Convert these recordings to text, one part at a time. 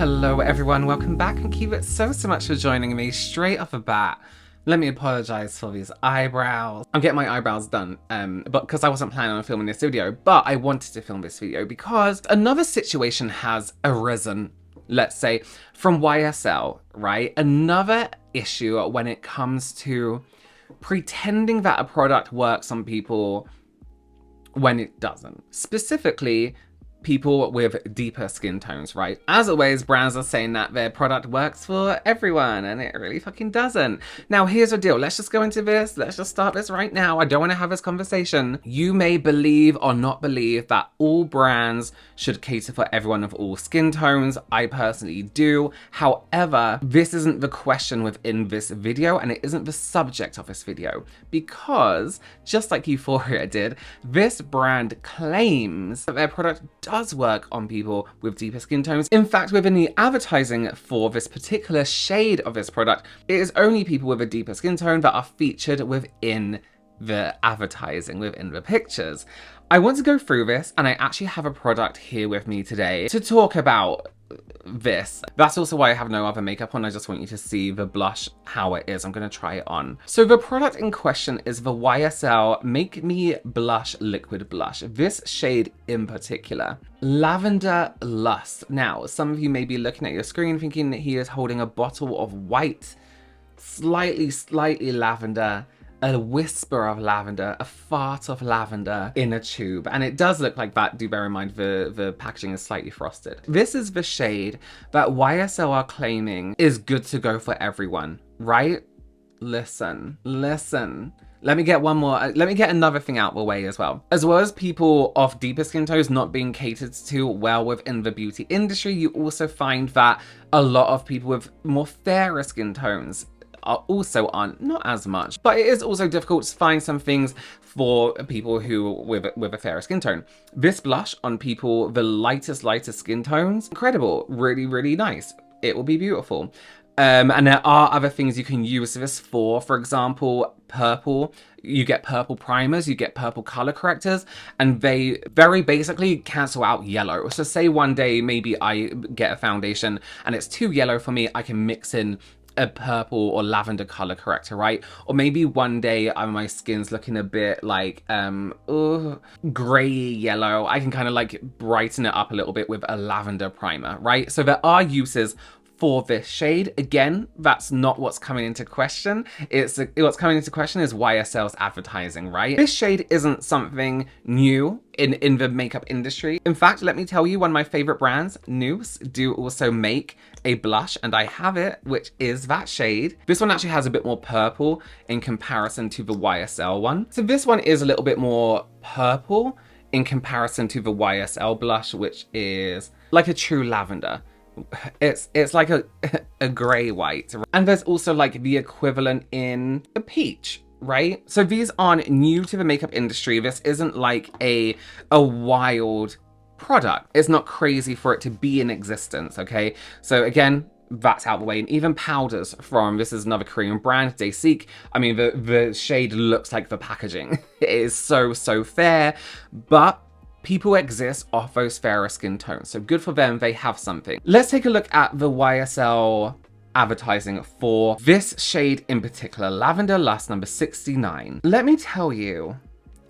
Hello everyone, welcome back and keep it so much for joining me. Straight off the bat, let me apologize for these eyebrows. I'm getting my eyebrows done, but because I wasn't planning on filming this video, but I wanted to film this video because another situation has arisen, let's say, from YSL, right? Another issue when it comes to pretending that a product works on people when it doesn't. Specifically, people with deeper skin tones, right? As always, brands are saying that their product works for everyone, and it really fucking doesn't. Now, here's the deal. Let's just go into this. Let's just start this right now. I don't want to have this conversation. You may believe or not believe that all brands should cater for everyone of all skin tones. I personally do. However, this isn't the question within this video, and it isn't the subject of this video, because just like Euphoria did, this brand claims that their product does work on people with deeper skin tones. In fact, within the advertising for this particular shade of this product, it is only people with a deeper skin tone that are featured within the advertising, within the pictures. I want to go through this, and I actually have a product here with me today to talk about this. That's also why I have no other makeup on. I just want you to see the blush, how it is. I'm going to try it on. So the product in question is the YSL Make Me Blush Liquid Blush. This shade in particular, Lavender Lust. Now, some of you may be looking at your screen thinking that he is holding a bottle of white, slightly lavender, a whisper of lavender, a fart of lavender in a tube. And it does look like that. Do bear in mind the packaging is slightly frosted. This is the shade that YSL are claiming is good to go for everyone, right? Listen. Let me get another thing out the way as well. As well as people of deeper skin tones not being catered to well within the beauty industry, you also find that a lot of people with more fairer skin tones are also on, not as much, but it is also difficult to find some things for people who with a fairer skin tone. This blush on people the lightest skin tones, incredible, really nice. It will be beautiful. And there are other things you can use this for example, purple. You get purple primers, you get purple color correctors, and they very basically cancel out yellow. So say one day maybe I get a foundation and it's too yellow for me, I can mix in a purple or lavender color corrector, right? Or maybe one day my skin's looking a bit like gray yellow. I can kind of like brighten it up a little bit with a lavender primer, right? So there are uses for this shade. Again, that's not what's coming into question. What's coming into question is YSL's advertising, right? This shade isn't something new in the makeup industry. In fact, let me tell you, one of my favorite brands, Noose, do also make a blush, and I have it, which is that shade. This one actually has a bit more purple in comparison to the YSL one. So this one is a little bit more purple in comparison to the YSL blush, which is like a true lavender. It's like a gray white, and there's also like the equivalent in a peach, right? So these aren't new to the makeup industry. This isn't like a wild product. It's not crazy for it to be in existence, okay? So again, that's out the way. And even powders from, this is another Korean brand, Daesik. I mean, the shade looks like the packaging. It is so fair, but people exist off those fairer skin tones, so good for them, they have something. Let's take a look at the YSL advertising for this shade in particular, Lavender Lust number 69. Let me tell you,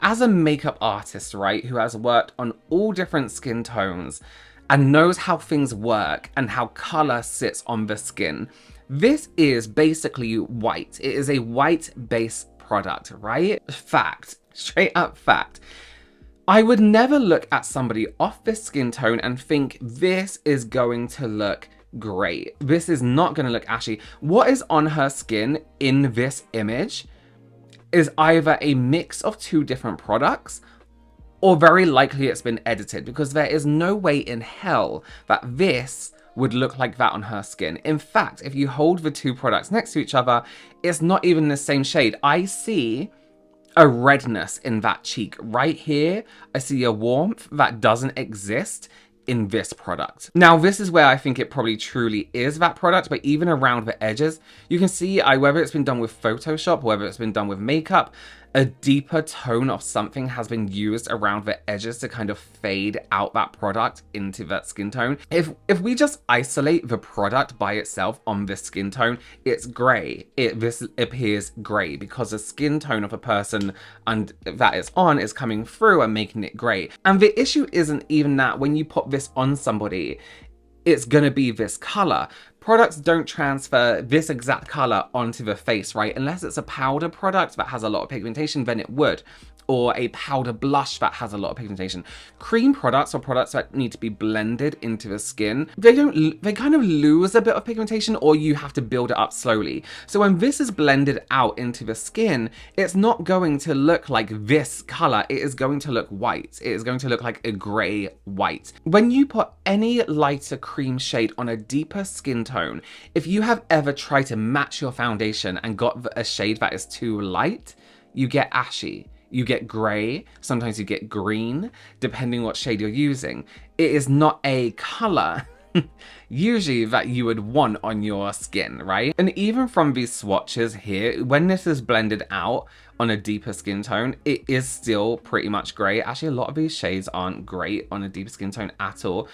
as a makeup artist, right, who has worked on all different skin tones and knows how things work and how color sits on the skin, this is basically white. It is a white base product, right? Fact, straight up fact. I would never look at somebody off this skin tone and think this is going to look great. This is not going to look ashy. What is on her skin in this image is either a mix of two different products, or very likely it's been edited, because there is no way in hell that this would look like that on her skin. In fact, if you hold the two products next to each other, it's not even the same shade. I see a redness in that cheek right here. I see a warmth that doesn't exist in this product. Now, this is where I think it probably truly is that product, but even around the edges, you can see whether it's been done with Photoshop, whether it's been done with makeup, a deeper tone of something has been used around the edges to kind of fade out that product into that skin tone. If we just isolate the product by itself on this skin tone, it's grey. This appears grey because the skin tone of a person and that it's on is coming through and making it grey. And the issue isn't even that when you put this on somebody, it's gonna be this color. Products don't transfer this exact color onto the face, right? Unless it's a powder product that has a lot of pigmentation, then it would. Or a powder blush that has a lot of pigmentation. Cream products or products that need to be blended into the skin, they kind of lose a bit of pigmentation, or you have to build it up slowly. So when this is blended out into the skin, it's not going to look like this color. It is going to look white. It is going to look like a gray white. When you put any lighter cream shade on a deeper skin tone, if you have ever tried to match your foundation and got a shade that is too light, you get ashy. You get grey, sometimes you get green, depending what shade you're using. It is not a color usually that you would want on your skin, right? And even from these swatches here, when this is blended out on a deeper skin tone, it is still pretty much grey. Actually, a lot of these shades aren't great on a deeper skin tone at all.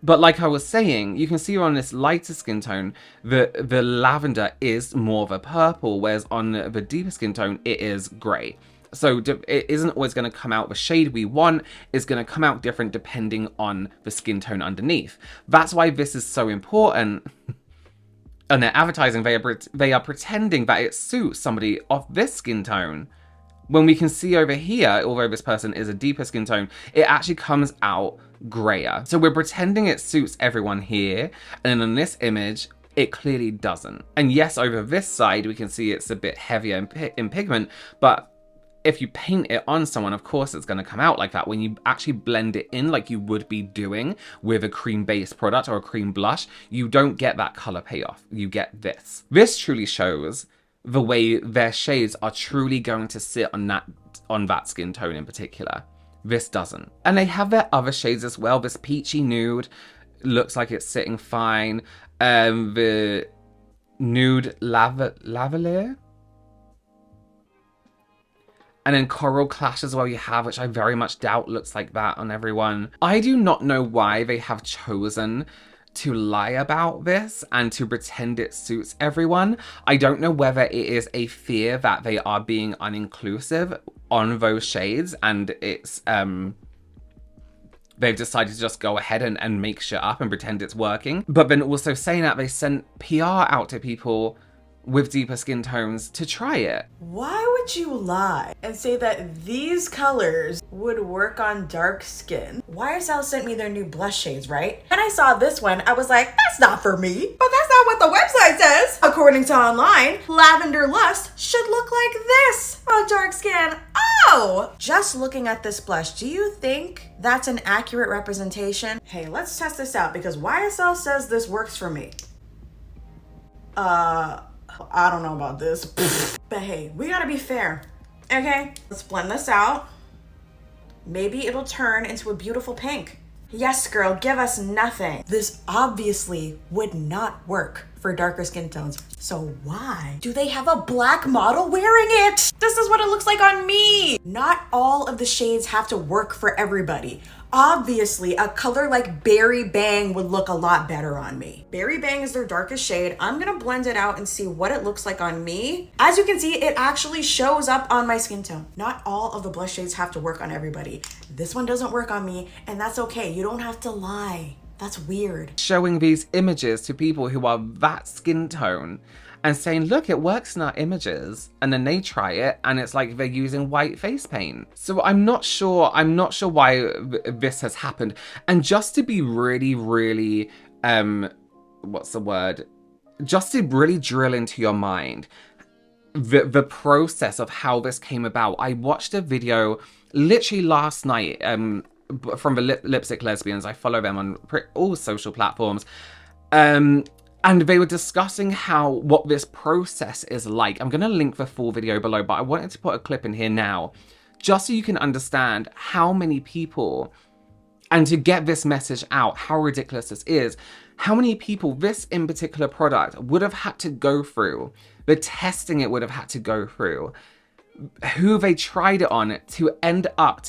But like I was saying, you can see on this lighter skin tone, the lavender is more of a purple, whereas on the deeper skin tone, it is grey. So it isn't always going to come out the shade we want. It's going to come out different depending on the skin tone underneath. That's why this is so important. And their advertising, they are pretending that it suits somebody of this skin tone. When we can see over here, although this person is a deeper skin tone, it actually comes out grayer. So we're pretending it suits everyone here. And in this image, it clearly doesn't. And yes, over this side, we can see it's a bit heavier in pigment, but if you paint it on someone, of course it's going to come out like that. When you actually blend it in like you would be doing with a cream-based product or a cream blush, you don't get that color payoff. You get this. This truly shows the way their shades are truly going to sit on that skin tone in particular. This doesn't. And they have their other shades as well. This peachy nude looks like it's sitting fine. The nude lavalier. And then Coral Clash as well you have, which I very much doubt looks like that on everyone. I do not know why they have chosen to lie about this and to pretend it suits everyone. I don't know whether it is a fear that they are being uninclusive on those shades and it's, they've decided to just go ahead and make shit up and pretend it's working. But then also saying that, they sent PR out to people with deeper skin tones to try it. Why would you lie and say that these colors would work on dark skin? YSL sent me their new blush shades, right? And I saw this one, I was like, that's not for me. But that's not what the website says. According to online, Lavender Lust should look like this on dark skin. Oh! Just looking at this blush, do you think that's an accurate representation? Hey, let's test this out because YSL says this works for me. I don't know about this. But hey, we gotta be fair, okay? Let's blend this out. Maybe it'll turn into a beautiful pink. Yes, girl, give us nothing. This obviously would not work for darker skin tones. So why do they have a black model wearing it? This is what it looks like on me. Not all of the shades have to work for everybody. Obviously, a color like Berry Bang would look a lot better on me. Berry Bang is their darkest shade. I'm gonna blend it out and see what it looks like on me. As you can see, it actually shows up on my skin tone. Not all of the blush shades have to work on everybody. This one doesn't work on me, and that's okay. You don't have to lie. That's weird. Showing these images to people who are that skin tone and saying, look, it works in our images. And then they try it and it's like they're using white face paint. So I'm not sure why this has happened. And just to be really, really, what's the word? Just to really drill into your mind, the process of how this came about. I watched a video literally last night, from the Lipstick Lesbians. I follow them on all social platforms. And they were discussing what this process is like. I'm going to link the full video below, but I wanted to put a clip in here now, just so you can understand how many people, and to get this message out, how ridiculous this is, how many people this in particular product would have had to go through, the testing it would have had to go through, who they tried it on to end up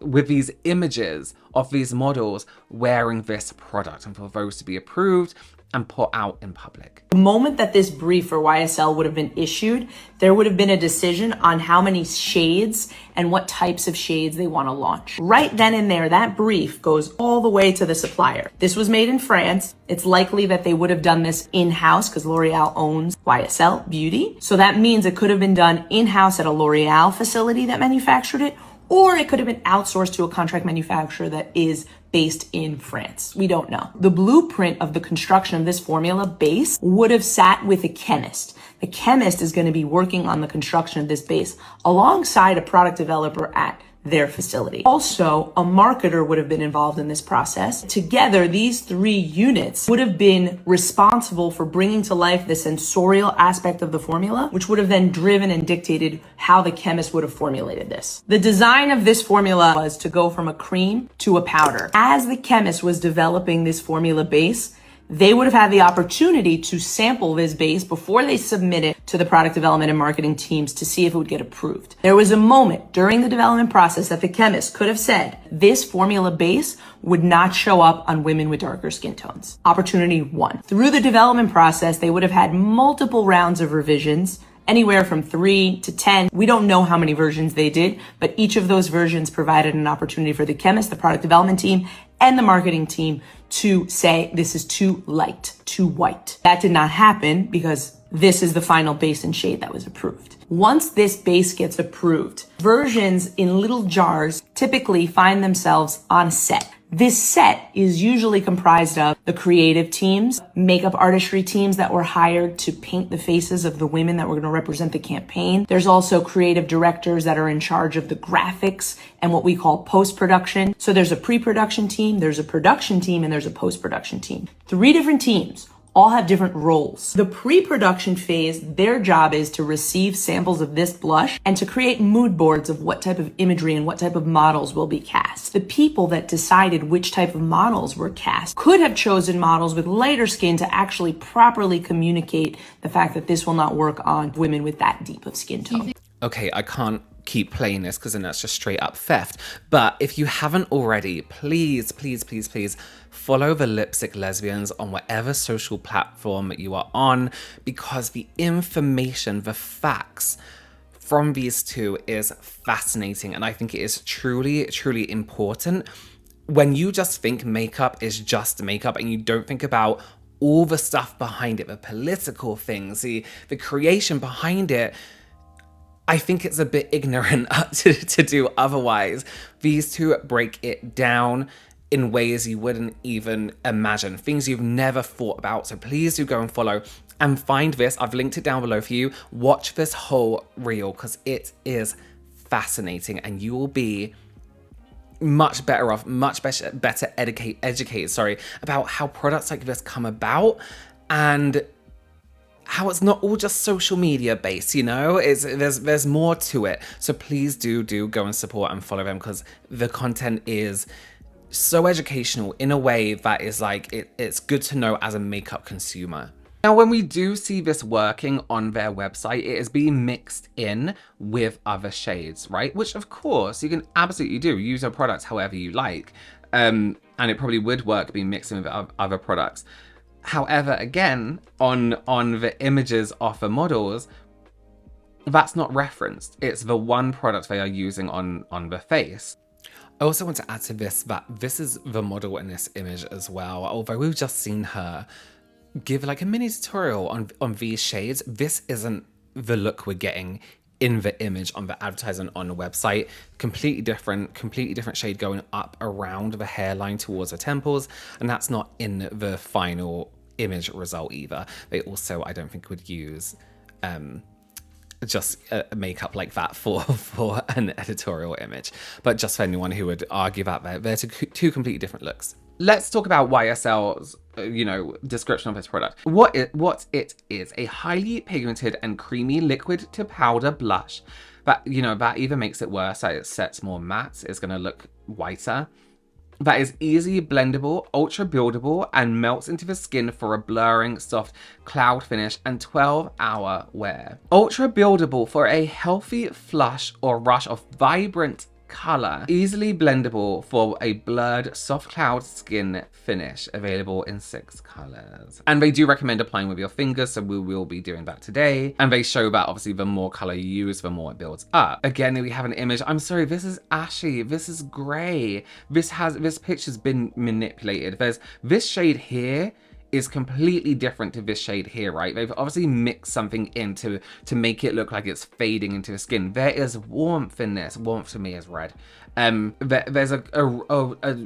with these images of these models wearing this product, and for those to be approved and put out in public. The moment that this brief for YSL would have been issued, there would have been a decision on how many shades and what types of shades they want to launch. Right then and there, that brief goes all the way to the supplier. This was made in France. It's likely that they would have done this in-house because L'Oreal owns YSL Beauty. So that means it could have been done in-house at a L'Oreal facility that manufactured it, or it could have been outsourced to a contract manufacturer that is based in France. We don't know. The blueprint of the construction of this formula base would have sat with a chemist. The chemist is going to be working on the construction of this base alongside a product developer at their facility. Also, a marketer would have been involved in this process. Together, these 3 units would have been responsible for bringing to life the sensorial aspect of the formula, which would have then driven and dictated how the chemist would have formulated this. The design of this formula was to go from a cream to a powder. As the chemist was developing this formula base, they would have had the opportunity to sample this base before they submit it to the product development and marketing teams to see if it would get approved. There was a moment during the development process that the chemist could have said, this formula base would not show up on women with darker skin tones. Opportunity 1. Through the development process, they would have had multiple rounds of revisions, anywhere from 3 to 10. We don't know how many versions they did, but each of those versions provided an opportunity for the chemist, the product development team, and the marketing team to say, this is too light, too white. That did not happen because this is the final base and shade that was approved. Once this base gets approved, versions in little jars typically find themselves on set. This set is usually comprised of the creative teams, makeup artistry teams that were hired to paint the faces of the women that were going to represent the campaign. There's also creative directors that are in charge of the graphics and what we call post-production. So there's a pre-production team, there's a production team, and there's a post-production team. 3 different teams all have different roles. The pre-production phase, their job is to receive samples of this blush and to create mood boards of what type of imagery and what type of models will be cast. The people that decided which type of models were cast could have chosen models with lighter skin to actually properly communicate the fact that this will not work on women with that deep of skin tone. Okay, I can't keep playing this because then that's just straight up theft. But if you haven't already, please, please, please, please follow the Lipstick Lesbians on whatever social platform you are on, because the information, the facts from these 2 is fascinating. And I think it is truly, truly important. When you just think makeup is just makeup and you don't think about all the stuff behind it, the political things, the creation behind it, I think it's a bit ignorant to do otherwise. These 2 break it down in ways you wouldn't even imagine, things you've never thought about. So please do go and follow and find this. I've linked it down below for you. Watch this whole reel because it is fascinating and you will be much better off, much better educated about how products like this come about and how it's not all just social media based, you know, there's more to it. So please do go and support and follow them because the content is so educational in a way that is like, it's good to know as a makeup consumer. Now, when we do see this working on their website, it is being mixed in with other shades, right? Which of course you can absolutely do. Use your products however you like. And it probably would work being mixed in with other products. However, again, on the images of the models, that's not referenced. It's the one product they are using on the face. I also want to add to this that this is the model in this image as well. Although we've just seen her give like a mini tutorial on these shades, this isn't the look we're getting in the image on the advertisement on the website. Completely different shade going up around the hairline towards the temples, and that's not in the final image result either. They also, I don't think, would use just makeup like that for an editorial image, but just for anyone who would argue that they're 2 completely different looks. Let's talk about YSL's, description of this product. What it is a highly pigmented and creamy liquid to powder blush. That, that either makes it worse, so it sets more matte, it's gonna look whiter. that is easily blendable, ultra buildable, and melts into the skin for a blurring, soft cloud finish and 12-hour wear. Ultra buildable for a healthy flush or rush of vibrant color. Easily blendable for a blurred, soft cloud skin finish. Available in 6 colors. And they do recommend applying with your fingers, so we will be doing that today. And they show that obviously the more color you use, the more it builds up. Again, we have an image. I'm sorry, this is ashy. This is gray. This picture's been manipulated. There's this shade here is completely different to this shade here, right? They've obviously mixed something in to make it look like it's fading into the skin. There is warmth in this. Warmth to me is red. There's a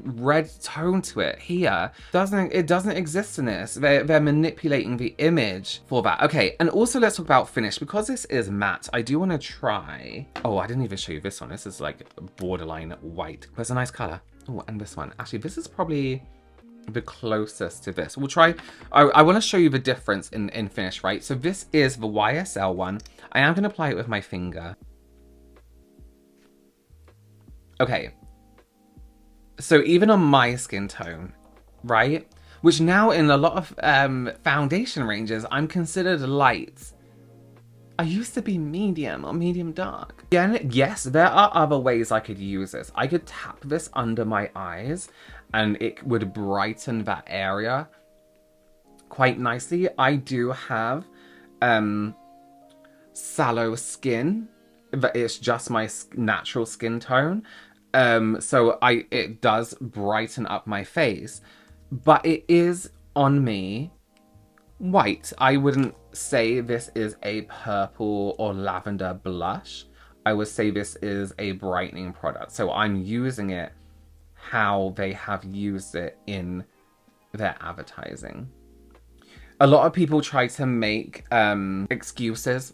red tone to it here. It doesn't exist in this. They're manipulating the image for that. Okay, and also let's talk about finish. Because this is matte, I do want to try... Oh, I didn't even show you this one. This is like borderline white. There's a nice color. Oh, and this one. Actually, this is probably the closest to this. We'll try... I want to show you the difference in finish, right? So this is the YSL one. I am going to apply it with my finger. Okay. So even on my skin tone, right? Which now in a lot of foundation ranges, I'm considered light. I used to be medium or medium dark. Again, yes, there are other ways I could use this. I could tap this under my eyes and it would brighten that area quite nicely. I do have sallow skin, but it's just my natural skin tone. So it does brighten up my face, but it is on me white. I wouldn't say this is a purple or lavender blush. I would say this is a brightening product. So I'm using it how they have used it in their advertising. A lot of people try to make excuses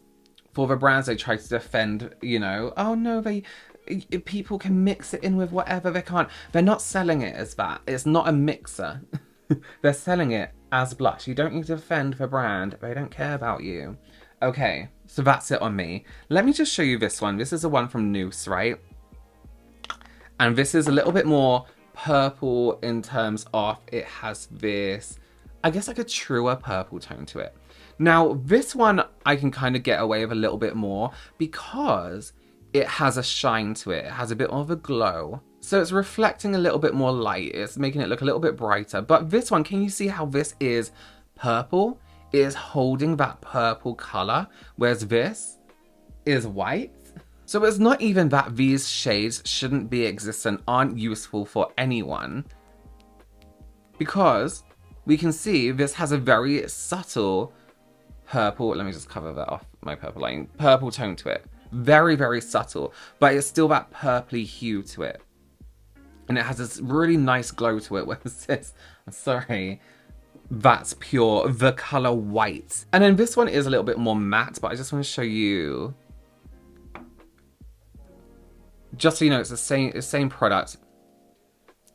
for the brands. They try to defend, you know, oh no, people can mix it in with whatever. They can't. They're not selling it as that. It's not a mixer. They're selling it as blush. You don't need to defend the brand. They don't care about you. Okay, so that's it on me. Let me just show you this one. This is the one from Noose, right? And this is a little bit more purple in terms of it has this, I guess like a truer purple tone to it. Now, this one I can kind of get away with a little bit more because it has a shine to it. It has a bit more of a glow. So it's reflecting a little bit more light. It's making it look a little bit brighter. But this one, can you see how this is purple? It is holding that purple color, whereas this is white. So it's not even that these shades shouldn't be existent, aren't useful for anyone. Because we can see this has a very subtle purple, let me just cover that off, my purple line, purple tone to it. Very, very subtle, but it's still that purpley hue to it. And it has this really nice glow to it, where it says, I'm sorry, that's pure, the color white. And then this one is a little bit more matte, but I just want to show you, just so you know, it's the same product.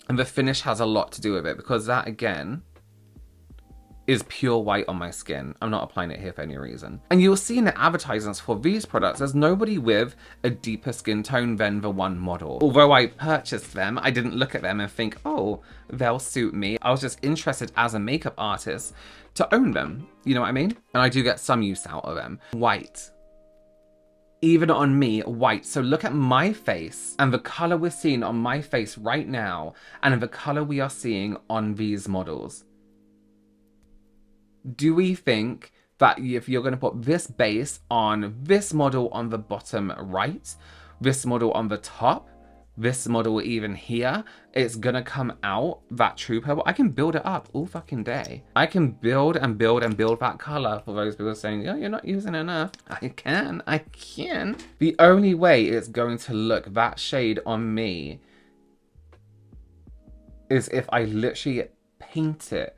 And the finish has a lot to do with it, because that, again, is pure white on my skin. I'm not applying it here for any reason. And you'll see in the advertisements for these products, there's nobody with a deeper skin tone than the one model. Although I purchased them, I didn't look at them and think, oh, they'll suit me. I was just interested as a makeup artist to own them. You know what I mean? And I do get some use out of them. White. Even on me, white. So look at my face and the color we're seeing on my face right now and the color we are seeing on these models. Do we think that if you're going to put this base on this model on the bottom right, this model on the top, this model even here, it's going to come out that true purple? I can build it up all fucking day. I can build and build and build that color for those people saying, oh, you're not using enough. I can. The only way it's going to look that shade on me is if I literally paint it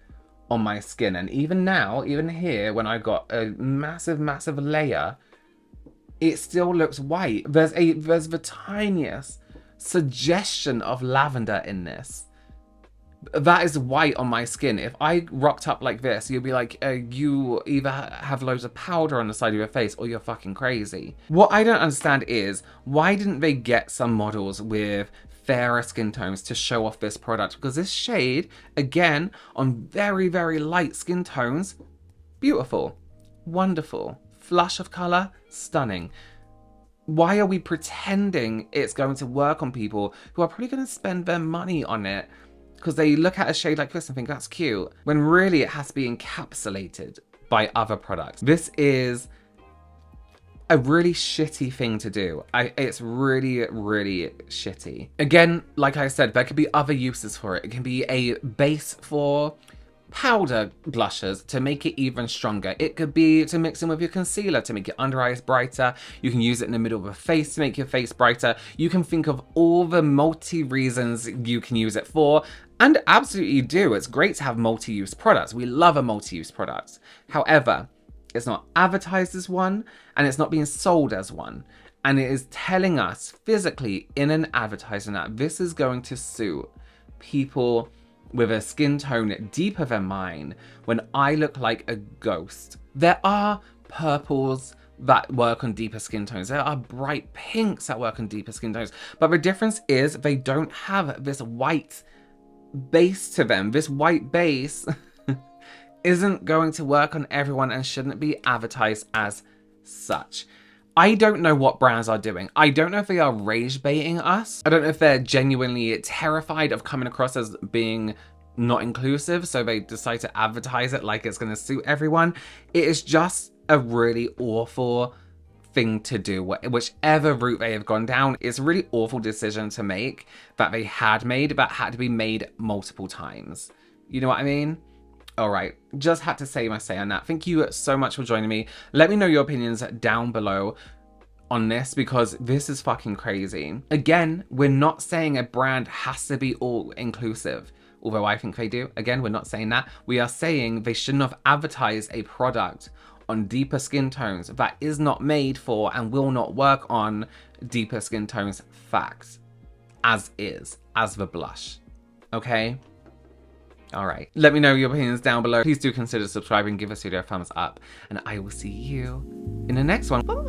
on my skin. And even now, even here, when I got a massive, massive layer, it still looks white. There's the tiniest suggestion of lavender in this. That is white on my skin. If I rocked up like this, you'd be like, you either have loads of powder on the side of your face or you're fucking crazy. What I don't understand is, why didn't they get some models with fairer skin tones to show off this product, because this shade, again, on very, very light skin tones, beautiful, wonderful, flush of color, stunning. Why are we pretending it's going to work on people who are probably going to spend their money on it because they look at a shade like this and think that's cute, when really it has to be encapsulated by other products? This is a really shitty thing to do. It's really, really shitty. Again, like I said, there could be other uses for it. It can be a base for powder blushes to make it even stronger. It could be to mix in with your concealer to make your under eyes brighter. You can use it in the middle of a face to make your face brighter. You can think of all the multi reasons you can use it for, and absolutely do. It's great to have multi-use products. We love a multi-use product. However, it's not advertised as one, and it's not being sold as one. And it is telling us physically in an advertisement that this is going to suit people with a skin tone deeper than mine when I look like a ghost. There are purples that work on deeper skin tones. There are bright pinks that work on deeper skin tones. But the difference is they don't have this white base to them. This white base isn't going to work on everyone and shouldn't be advertised as such. I don't know what brands are doing. I don't know if they are rage baiting us. I don't know if they're genuinely terrified of coming across as being not inclusive, so they decide to advertise it like it's going to suit everyone. It is just a really awful thing to do. Whichever route they have gone down, it's a really awful decision to make that they had made, but had to be made multiple times. You know what I mean? All right, just had to say my say on that. Thank you so much for joining me. Let me know your opinions down below on this, because this is fucking crazy. Again, we're not saying a brand has to be all inclusive, although I think they do. Again, we're not saying that. We are saying they shouldn't have advertised a product on deeper skin tones that is not made for and will not work on deeper skin tones. Facts. As is, as the blush. Okay? All right, let me know your opinions down below. Please do consider subscribing, give this video a thumbs up, and I will see you in the next one. Bye.